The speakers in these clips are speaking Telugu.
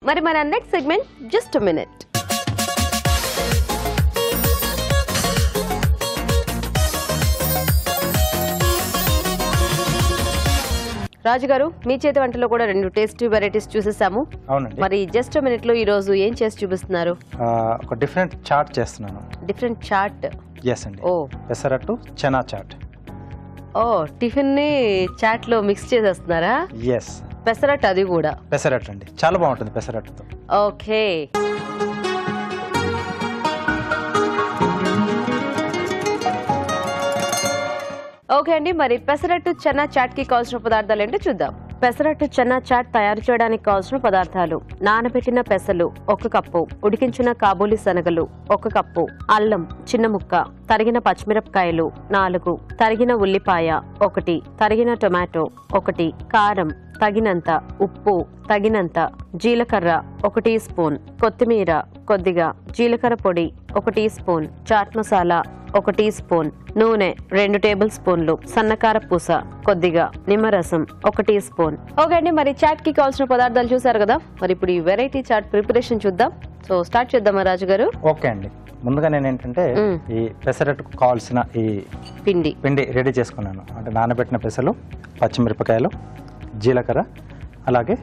మరి మన నెక్స్ట్ సెగ్మెంట్ జస్ట్ మినిట్. రాజుగారు, మీ చేతి వంటలో కూడా 2 టేస్టీ వెరైటీస్ చూసేసాము. అవునండి. మరి జస్ట్ మినిట్ లో ఈ రోజు ఏం చేసి చూపిస్తున్నారు? ఒక డిఫరెంట్ చాట్ చేస్తున్నాను. డిఫరెంట్ చాట్? yes అండి. పెసరట్టు చనా చాట్. టిఫిన్ ని చాట్ లో మిక్స్ చేసేస్తున్నారా? yes. పెసరట్టు, అది కూడా పెసరట్టు అండి, చాలా బాగుంటుంది పెసరట్టుతో. ఓకే. ఓకే అండి, మరి పెసరట్టు చనా చాట్ కి కావాల్సిన పదార్థాలు ఏంటో చూద్దాం. పెసరట్టు చనా చాట్ తయారు చేయడానికి కావాల్సిన పదార్థాలు: నానబెట్టిన పెసలు 1 కప్పు, ఉడికించిన కాబూలి శనగలు 1 కప్పు, అల్లం చిన్న ముక్క, తరిగిన పచ్చిమిరపకాయలు 4, తరిగిన ఉల్లిపాయ 1, తరిగిన టొమాటో 1, కారం తగినంత, ఉప్పు తగినంత, జీలకర్ర 1 టీ స్పూన్, కొత్తిమీర కొద్దిగా, జీలకర్ర పొడి 1 teaspoon, chaat masala 1 teaspoon, నూనె 2 టేబుల్ స్పూన్లు, సన్నకార పూస కొద్దిగా, నిమ్మరసం 1 టీ స్పూన్. ఓకే అండి, మరి చాట్ కి కావాల్సిన పదార్థాలు చూసారు కదా. మరి ఇప్పుడు ఈ వెరైటీ చాట్ ప్రిపరేషన్ చూద్దాం. సో స్టార్ట్ చేద్దామా రాజు గారు? ఓకే అండి. ముందుగా నేను ఏంటంటే ఈ పెసరట్టుకు కావాల్సిన ఈ పిండి రెడీ చేసుకున్నాను. అంటే నానబెట్టిన పెసలు, పచ్చిమిరపకాయలు, జీలకర్ర, అలాగే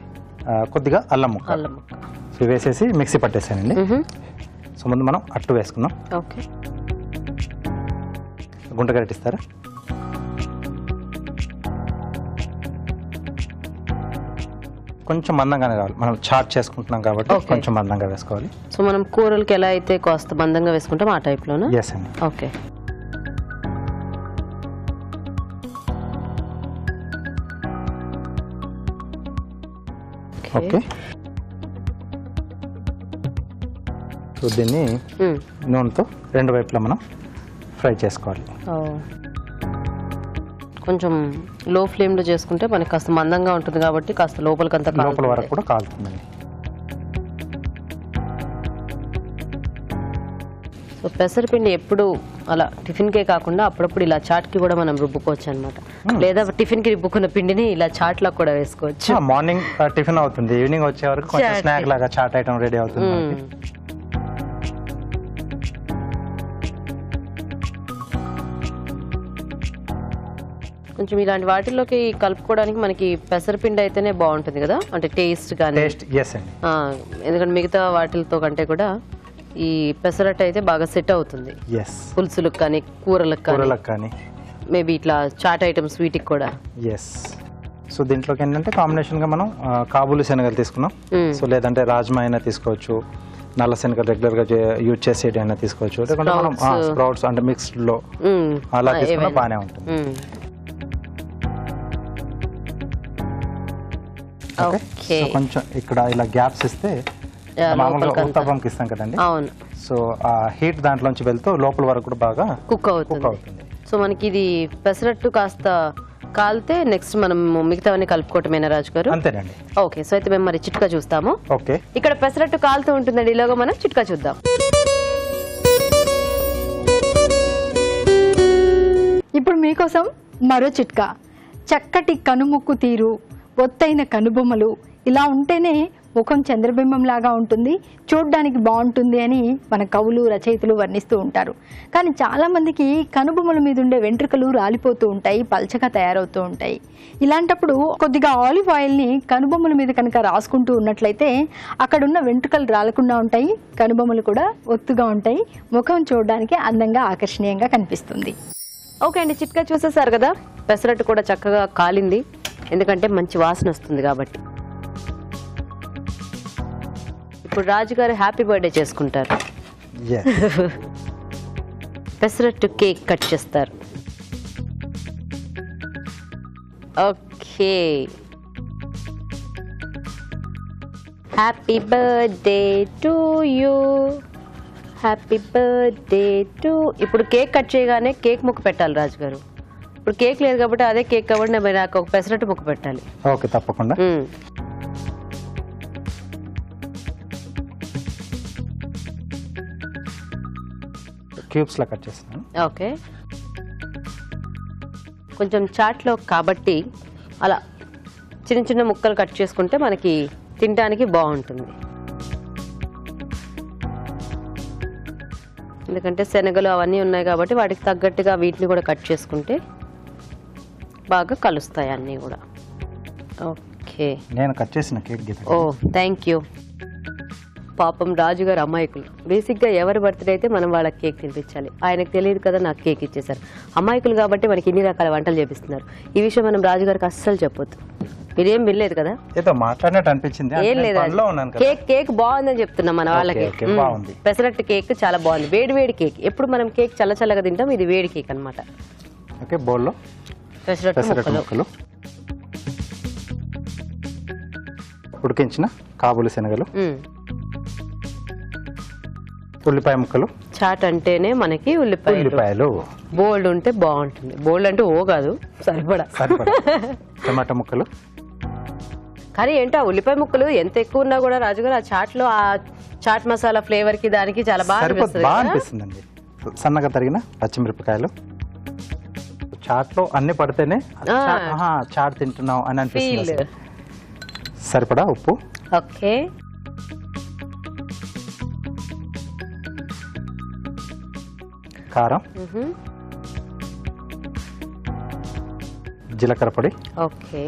కొద్దిగా అల్లం ముక్క సో వేసేసి మిక్సీ పట్టేసానండి. సో ముందు మనం అట్టు వేసుకున్నాం. ఓకే, గుంట గరిటిస్తారా? కొంచెం మందంగానే రావాలి, మనం చాట్ చేసుకుంటున్నాం కాబట్టి కొంచెం మందంగా వేసుకోవాలి. సో మనం కూరలకి ఎలా అయితే కాస్త మందంగా వేసుకుంటాం ఆ టైప్ లోనా? yes అండి. ఓకే. ఓకే, సో దీన్ని నూనెతో 2 వైపులా మనం ఫ్రై చేసుకోవాలి. కొంచెం లో ఫ్లేమ్ లో చేసుకుంటే మనకి కాస్త మందంగా ఉంటుంది కాబట్టి కాస్త లోపల వరకు కూడా కాలుతుందండి. సో పెసరపిండి ఎప్పుడు అలా టిఫిన్ కే కాకుండా అప్పుడప్పుడు ఇలా చాట్ కి కూడా మనం రుబ్బుకోవచ్చు అనమాట. లేదా టిఫిన్ కి రుబ్బుకున్న పిండిని ఇలా చాట్ లా కూడా వేసుకోవచ్చు. మార్నింగ్ టిఫిన్ అవుతుంది, ఈవినింగ్ వచ్చే వరకు కొంచెం స్నాక్ లాగా చాట్ ఐటమ్ రెడీ అవుతుంది. కొంచెం ఇలాంటి వాటిల్లోకి కలుపుకోవడానికి మనకి పెసరపిండి అయితేనే బాగుంటుంది కదా, అంటే టేస్ట్ కానీ. ఎందుకంటే మిగతా వాటిలతో కంటే కూడా ఈ పెసరట్టు అయితే బాగా సెట్ అవుతుంది పులుసులకు కానీ కూరలకు కానీ, మేబీ ఇట్లా చాట్ ఐటమ్స్ వీటికి కూడా. సో దీంట్లోకి ఏంటంటే కాంబినేషన్ గా మనం కాబూలి శనగలు తీసుకున్నాం. సో లేదంటే రాజ్మా అయినా తీసుకోవచ్చు, నల్ల శనగలు రెగ్యులర్ గా యూజ్ చేసేది అయినా తీసుకోవచ్చు, లేకుంటే మనం స్ప్రౌట్స్ అంటే మిక్స్డ్ లో అలా తీసుకున్నా బాగానే ఉంటుంది. కొంచెం ఇక్కడ ఇలా గ్యాప్స్ ఇస్తే మామూలుగా ఉత్తప్పంకి ఇస్తాం కదండి, సో ఆ హీట్ దాంట్లోంచి వెళ్తూ లోపల వరకు కూడా బాగా కుక్ అవుతుంది. సో మనకి ఇది పెసరట్టు కాస్త కాలితే నెక్స్ట్ మనం మిగతావన్నీ కలుపుకోవటమేనా రాజు గారు? అంతేనండి. ఓకే, సో అయితే మేము మరి చిట్కా చూస్తాము. ఓకే, ఇక్కడ పెసరట్టు కాలుతూ ఉంటుందండి, ఈలోగా మనం చిట్కా చూద్దాం. ఇప్పుడు మీకోసం మరో చిట్కా. చక్కటి కనుముక్కు తీరు, ఒత్తైన కనుబొమ్మలు ఇలా ఉంటేనే ముఖం చంద్రబింబం లాగా ఉంటుంది, చూడ్డానికి బాగుంటుంది అని మన కవులు రచయితలు వర్ణిస్తూ ఉంటారు. కానీ చాలామందికి కనుబొమ్మల మీద ఉండే వెంట్రుకలు రాలిపోతూ ఉంటాయి, పల్చగా తయారవుతూ ఉంటాయి. ఇలాంటప్పుడు కొద్దిగా ఆలివ్ ఆయిల్ని కనుబొమ్మల మీద కనుక రాసుకుంటూ ఉన్నట్లయితే అక్కడున్న వెంట్రుకలు రాలకుండా ఉంటాయి, కనుబొమ్మలు కూడా ఒత్తుగా ఉంటాయి, ముఖం చూడడానికి అందంగా ఆకర్షణీయంగా కనిపిస్తుంది. ఓకే అండి, చిట్కా చూసేసారు కదా. పెసరట్టు కూడా చక్కగా కాలింది, ఎందుకంటే మంచి వాసన వస్తుంది కాబట్టి. ఇప్పుడు రాజుగారు హ్యాపీ బర్త్డే చేసుకుంటారు. పెసరట్టు కేక్ కట్ చేస్తారు. Okay, happy birthday to you, happy birthday to. ఇప్పుడు కేక్ కట్ చేయగానే కేక్ ముక్క పెట్టాలి రాజుగారు. ఇప్పుడు కేక్ లేదు కాబట్టి అదే కేక్ కాబట్టి నాకు ఒక పెసరట్టు ముక్క పెట్టాలి. ఓకే, తప్పకుండా. క్యూబ్స్ లా కట్ చేస్తాను. ఓకే, కొంచెం చాట్లో కాబట్టి అలా చిన్న చిన్న ముక్కలు కట్ చేసుకుంటే మనకి తినడానికి బాగుంటుంది. ఎందుకంటే శనగలు అవన్నీ ఉన్నాయి కాబట్టి వాటికి తగ్గట్టుగా వీటిని కూడా కట్ చేసుకుంటే బాగా కలుస్తాయి అన్నీ కూడా. ఓకే, నేను కట్ చేసిన కేక్ గీత. ఓ థ్యాంక్ యూ. పాపం రాజుగారు అమాయకులు. బేసిక్గా ఎవరి బర్త్డే అయితే మనం వాళ్ళకి కేక్ తినిపించాలి. ఆయనకు తెలియదు కదా, నాకు కేక్ ఇచ్చేసారు. అమాయకులు కాబట్టి మనకి ఇన్ని రకాల వంటలు చేపిస్తున్నారు. ఈ విషయం మనం రాజుగారికి అస్సలు చెప్పొద్దు. మీరేం వినలేదు కదా? ఏదో మాట్లాడినట్టు అనిపించింది. ఏం లేదు, కేక్ బాగుందని చెప్తున్నాం మన వాళ్ళకి. పెసరట్టు కేక్ చాలా బాగుంది, వేడి వేడి కేక్. ఎప్పుడు మనం కేక్ చల్లగా తింటాం, ఇది వేడి కేక్ అనమాట. ఓకే, బౌల్లో పెసరట్టు ముక్కలు, ఉడికించిన కాబూలి శనగలు, ఉల్లిపాయ ముక్కలు. చాట్ అంటేనే మనకి ఉల్లిపాయలు బోల్డ్ ఉంటే బాగుంటుంది. బోల్డ్ అంటే ఓ కాదు, సరిపడా. టమాటా ముక్కలు. కానీ ఏంటో ఆ ఉల్లిపాయ ముక్కలు ఎంత ఎక్కువ ఉన్నా కూడా రాజుగారు ఆ చాట్ లో ఆ చాట్ మసాలా ఫ్లేవర్ కి దానికి చాలా బాగా అనిపిస్తుందండి. సన్నగా తరిగిన పచ్చిమిరపకాయలు. చాట్ లో అన్ని పడితేనే చాట్ తింటున్నాం అని అనిపిస్తుంది. సరిపడా ఉప్పు. ఓకే, కారం, జీలకర్ర పొడి. ఓకే,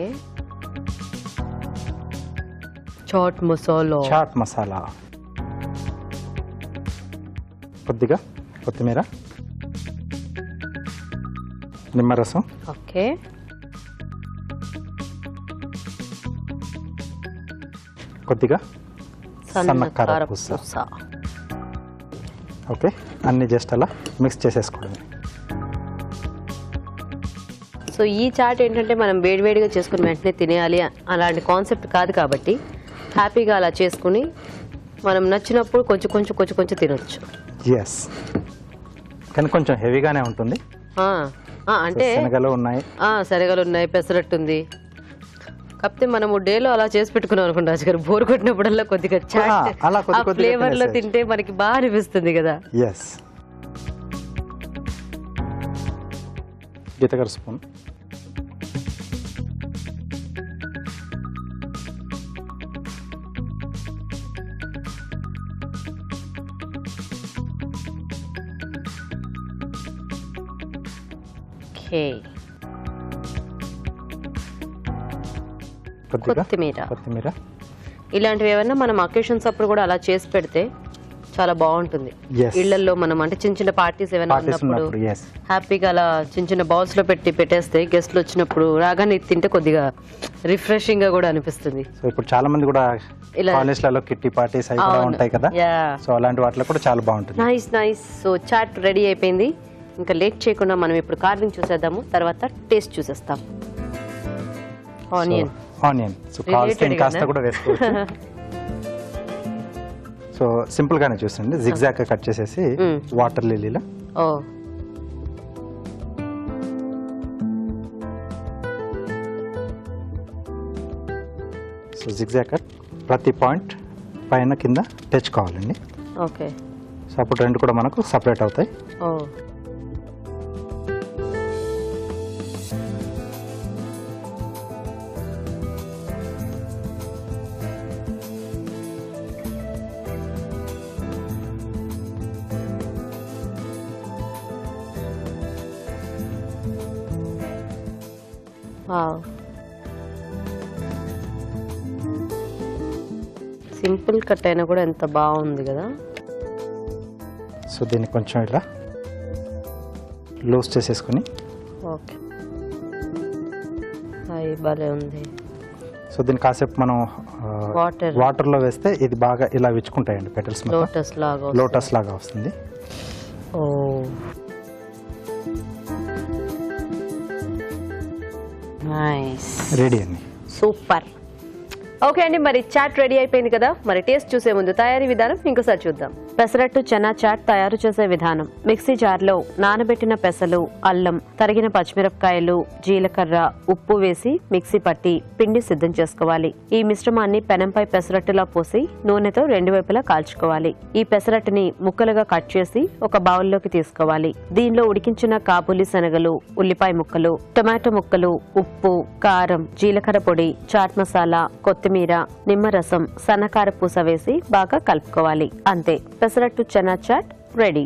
చాట్ మసాలా, కొద్దిగా కొత్తిమీర, నిమ్మరసం. ఓకే, కొద్దిగా సన్న కారపూస. ఓకే, అన్ని జస్ట్ అలా మిక్స్ చేసేసుకోవడమే. సో ఈ చాట్ ఏంటంటే మనం వేడివేడిగా చేసుకుని వెంటనే తినేయాలి అలాంటి కాన్సెప్ట్ కాదు కాబట్టి హ్యాపీగా అలా చేసుకుని మనం నచ్చినప్పుడు కొంచెం తినొచ్చు. ఎస్, కానీ కొంచెం హెవీగానే ఉంటుంది. అంటే శనగలు ఉన్నాయి, పెసరట్టు ఉంది. కాకపోతే మనము డేలో అలా చేసి పెట్టుకున్నాం అనుకోండి రాజుగారు, బోర్ కొట్టినప్పుడల్లా కొద్దిగా చాట్ ఫ్లేవర్ లో తింటే మనకి బాగా అనిపిస్తుంది కదా. ఎస్, గీతగారు స్పూన్. కొత్తిమీర. ఇలాంటివి ఏమన్నా మనం అకేషన్స్ అప్పుడు కూడా అలా చేసి పెడితే చాలా బాగుంటుంది. ఇళ్లలో మనం అంటే చిన్న పార్టీస్ ఏమైనా ఉన్నప్పుడు హ్యాపీగా అలా చిన్న బౌల్స్ లో పెట్టేస్తే గెస్ట్లు వచ్చినప్పుడు రాగానే తింటే కొద్దిగా రిఫ్రెషింగ్ గా కూడా అనిపిస్తుంది. ఇప్పుడు చాలా మంది కూడా కాలేజ్లలో కిట్టి పార్టీస్ అవి కూడా ఉంటాయి కదా, సో అలాంటి వాటిలో కూడా చాలా బాగుంటుంది. నైస్. సో చాట్ రెడీ అయిపోయింది. ఇంకా లేట్ చేయకుండా మనం ఇప్పుడు కార్వింగ్ చూసేద్దాము, తర్వాత టేస్ట్ చూసేస్తాం. ఆనియన్ సో కాస్త కూడా వేసుకోవచ్చు. సో సింపుల్ గానే చూసండి, జిగ్జాగ్ గా కట్ చేసేసి వాటర్ లిలీలా. సో జిగ్జాగ్ కట్ ప్రతి పాయింట్ పైన కింద తెచ్చుకోవాలండి. ఓకే, సో అప్పుడు రెండు కూడా మనకు సపరేట్ అవుతాయి. సింపుల్ కట్ అయినా కూడా ఎంత బాగుంది కదా. సో దీన్ని కొంచెం ఇలా లూజ్ చేసేసుకుని. ఓకే, భలే ఉంది. సో దీన్ని కాసేపు మనం వాటర్ లో వేస్తే ఇది బాగా ఇలా విచ్చుకుంటాయండి పెటల్స్. లోటస్ లాగా వస్తుంది. రెడీ అండి, సూపర్. ఓకే అండి, మరి చాట్ రెడీ అయిపోయింది కదా. మరి టేస్ట్ చూసే ముందు తయారీ విధానం ఇంకోసారి చూద్దాం. పెసరట్టు చెనా చాట్ తయారు చేసే విధానం. మిక్సీ జార్లో నానబెట్టిన పెసలు, అల్లం, తరిగిన పచ్చిమిరపకాయలు, జీలకర్ర, ఉప్పు వేసి మిక్సీ పట్టి పిండి సిద్ధం చేసుకోవాలి. ఈ మిశ్రమాన్ని పెనంపై పెసరట్టులా పోసి నూనెతో రెండు వైపులా కాల్చుకోవాలి. ఈ పెసరట్టుని ముక్కలుగా కట్ చేసి ఒక బౌల్లోకి తీసుకోవాలి. దీనిలో ఉడికించిన కాబూలి శనగలు, ఉల్లిపాయ ముక్కలు, టొమాటో ముక్కలు, ఉప్పు, కారం, జీలకర్ర పొడి, చాట్ మసాలా, కొత్తిమీర, నిమ్మరసం, సన్నకార పూస వేసి బాగా కలుపుకోవాలి. అంతే, పెసరట్టు చెనా చాట్ రెడీ.